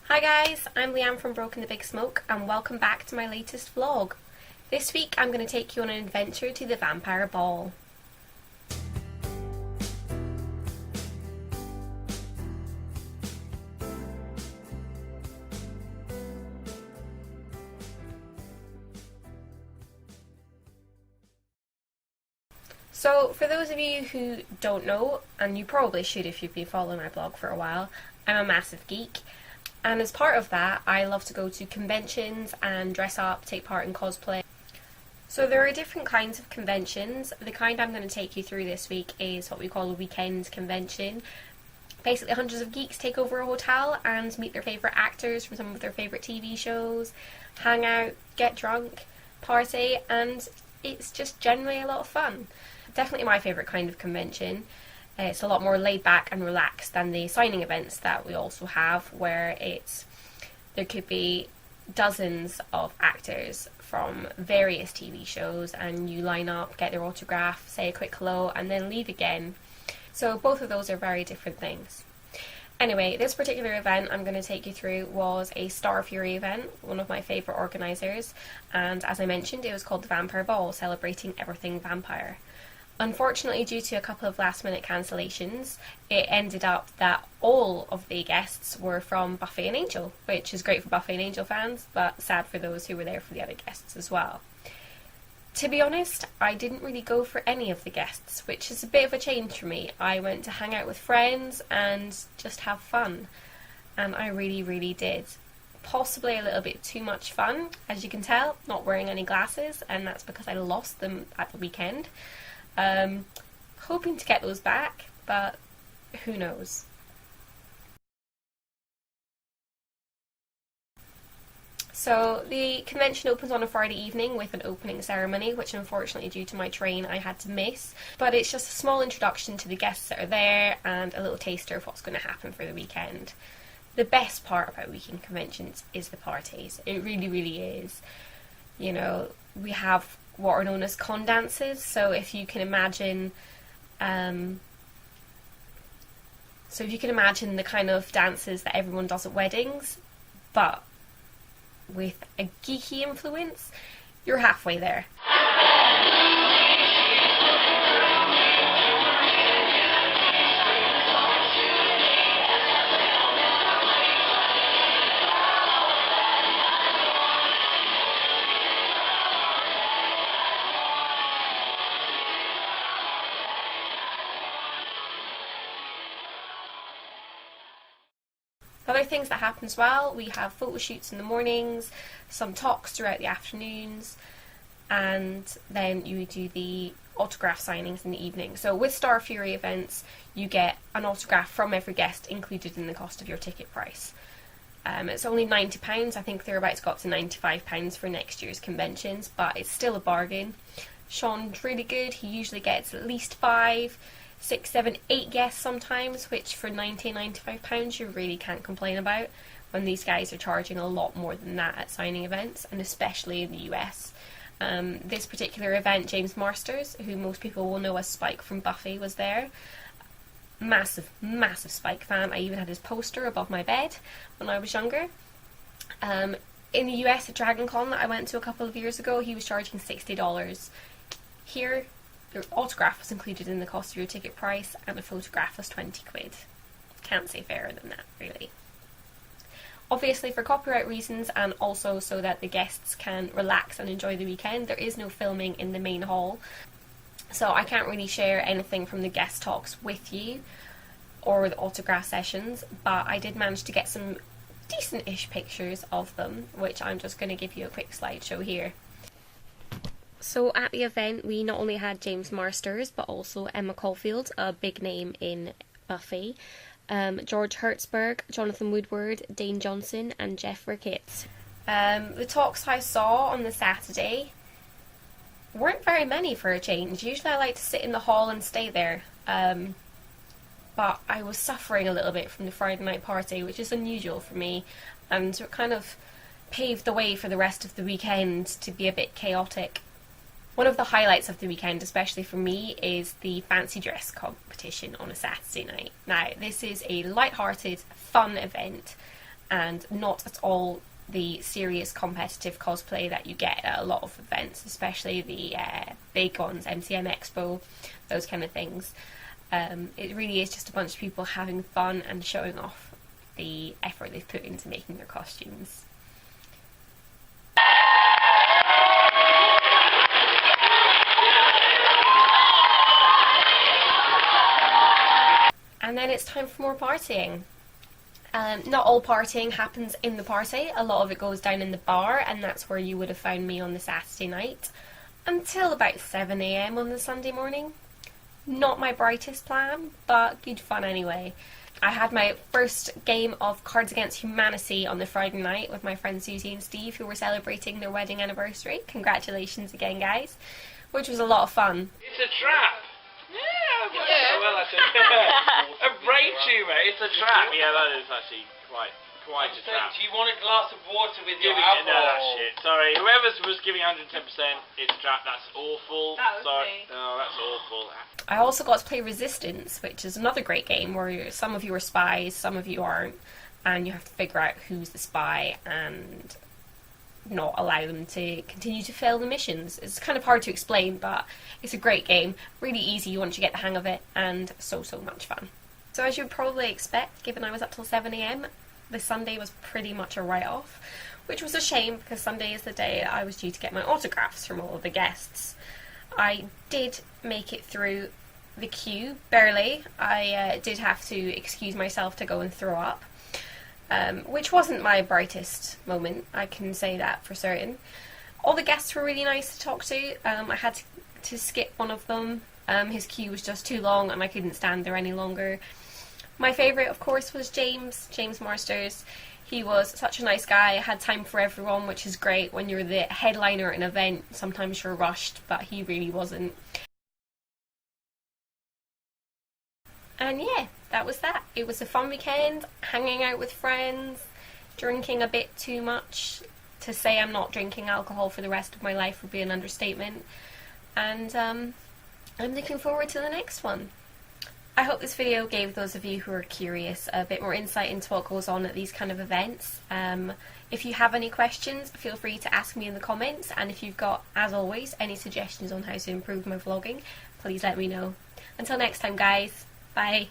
Hi guys, I'm Leanne from Broken the Big Smoke and welcome back to my latest vlog. This week I'm going to take you on an adventure to the Vampire Ball. So for those of you who don't know, and you probably should if you've been following my blog for a while, I'm a massive geek. And as part of that, I love to go to conventions and dress up, take part in cosplay. So there are different kinds of conventions. The kind I'm going to take you through this week is what we call a weekend convention. Basically, hundreds of geeks take over a hotel and meet their favourite actors from some of their favourite TV shows, hang out, get drunk, party, and it's just generally a lot of fun. Definitely my favourite kind of convention. It's a lot more laid back and relaxed than the signing events that we also have, where there could be dozens of actors from various TV shows and you line up, get their autograph, say a quick hello and then leave again. So both of those are very different things. Anyway, this particular event I'm going to take you through was a Star Fury event, one of my favourite organisers, and as I mentioned it was called the Vampire Ball, celebrating everything vampire. Unfortunately, due to a couple of last minute cancellations, it ended up that all of the guests were from Buffy and Angel, which is great for Buffy and Angel fans, but sad for those who were there for the other guests as well. To be honest, I didn't really go for any of the guests, which is a bit of a change for me. I went to hang out with friends and just have fun, and I really, really did. Possibly a little bit too much fun, as you can tell, not wearing any glasses, and that's because I lost them at the weekend. Hoping to get those back, but who knows. So the convention opens on a Friday evening with an opening ceremony, which unfortunately due to my train I had to miss, but it's just a small introduction to the guests that are there and a little taster of what's going to happen for the weekend. The best part about weekend conventions is the parties. It really, really is. You know, we have what are known as con dances, so if you can imagine the kind of dances that everyone does at weddings, but with a geeky influence, you're halfway there. Other things that happen as well, we have photo shoots in the mornings, some talks throughout the afternoons, and then you do the autograph signings in the evening. So with Star Fury events, you get an autograph from every guest included in the cost of your ticket price. It's only £90, I think they're about to go up to £95 for next year's conventions, but it's still a bargain. Sean's really good, he usually gets at least 5, 6, 7, 8 guests sometimes, which for £95 you really can't complain about when these guys are charging a lot more than that at signing events, and especially in the US. This particular event, James Marsters, who most people will know as Spike from Buffy, was there. Massive, massive Spike fan. I even had his poster above my bed when I was younger. In the US at Dragon Con that I went to a couple of years ago, he was charging $60. Here, your autograph was included in the cost of your ticket price and a photograph was 20 quid. Can't say fairer than that, really. Obviously for copyright reasons and also so that the guests can relax and enjoy the weekend, there is no filming in the main hall. So I can't really share anything from the guest talks with you or the autograph sessions, but I did manage to get some decent-ish pictures of them, which I'm just going to give you a quick slideshow here. So at the event we not only had James Marsters but also Emma Caulfield, a big name in Buffy, George Hertzberg, Jonathan Woodward, Dane Johnson and Jeff Ricketts. The talks I saw on the Saturday weren't very many for a change. Usually I like to sit in the hall and stay there, but I was suffering a little bit from the Friday night party, which is unusual for me, and it kind of paved the way for the rest of the weekend to be a bit chaotic. One of the highlights of the weekend, especially for me, is the fancy dress competition on a Saturday night. Now, this is a light-hearted, fun event, and not at all the serious competitive cosplay that you get at a lot of events, especially the big ones, MCM Expo, those kind of things. It really is just a bunch of people having fun and showing off the effort they've put into making their costumes. And then it's time for more partying. Not all partying happens in the party. A lot of it goes down in the bar, and that's where you would have found me on the Saturday night until about 7 a.m. on the Sunday morning. Not my brightest plan, but good fun anyway. I had my first game of Cards Against Humanity on the Friday night with my friends Susie and Steve, who were celebrating their wedding anniversary. Congratulations again, guys. Which was a lot of fun. It's a trap. Yeah, well, I said. A brain tumour, it's a trap. Yeah, that is actually quite a trap. Do you want a glass of water with your No, alcohol? that's shit. Sorry, whoever was giving 110%, it's a trap. That's awful. That was Sorry. me. No, that's awful. I also got to play Resistance, which is another great game where some of you are spies, some of you aren't, and you have to figure out who's the spy and not allow them to continue to fail the missions. It's kind of hard to explain, but it's a great game. Really easy once you get the hang of it, and so much fun. So as you would probably expect, given I was up till 7 a.m, the Sunday was pretty much a write-off, which was a shame because Sunday is the day I was due to get my autographs from all of the guests. I did make it through the queue, barely. I did have to excuse myself to go and throw up. Which wasn't my brightest moment, I can say that for certain. All the guests were really nice to talk to. I had to skip one of them. His queue was just too long and I couldn't stand there any longer. My favourite, of course, was James Marsters. He was such a nice guy, had time for everyone, which is great. When you're the headliner at an event, sometimes you're rushed, but he really wasn't. And yeah, that was that. It was a fun weekend, hanging out with friends, drinking a bit too much. To say I'm not drinking alcohol for the rest of my life would be an understatement. And I'm looking forward to the next one. I hope this video gave those of you who are curious a bit more insight into what goes on at these kind of events. If you have any questions, feel free to ask me in the comments, and if you've got, as always, any suggestions on how to improve my vlogging, please let me know. Until next time, guys. Bye.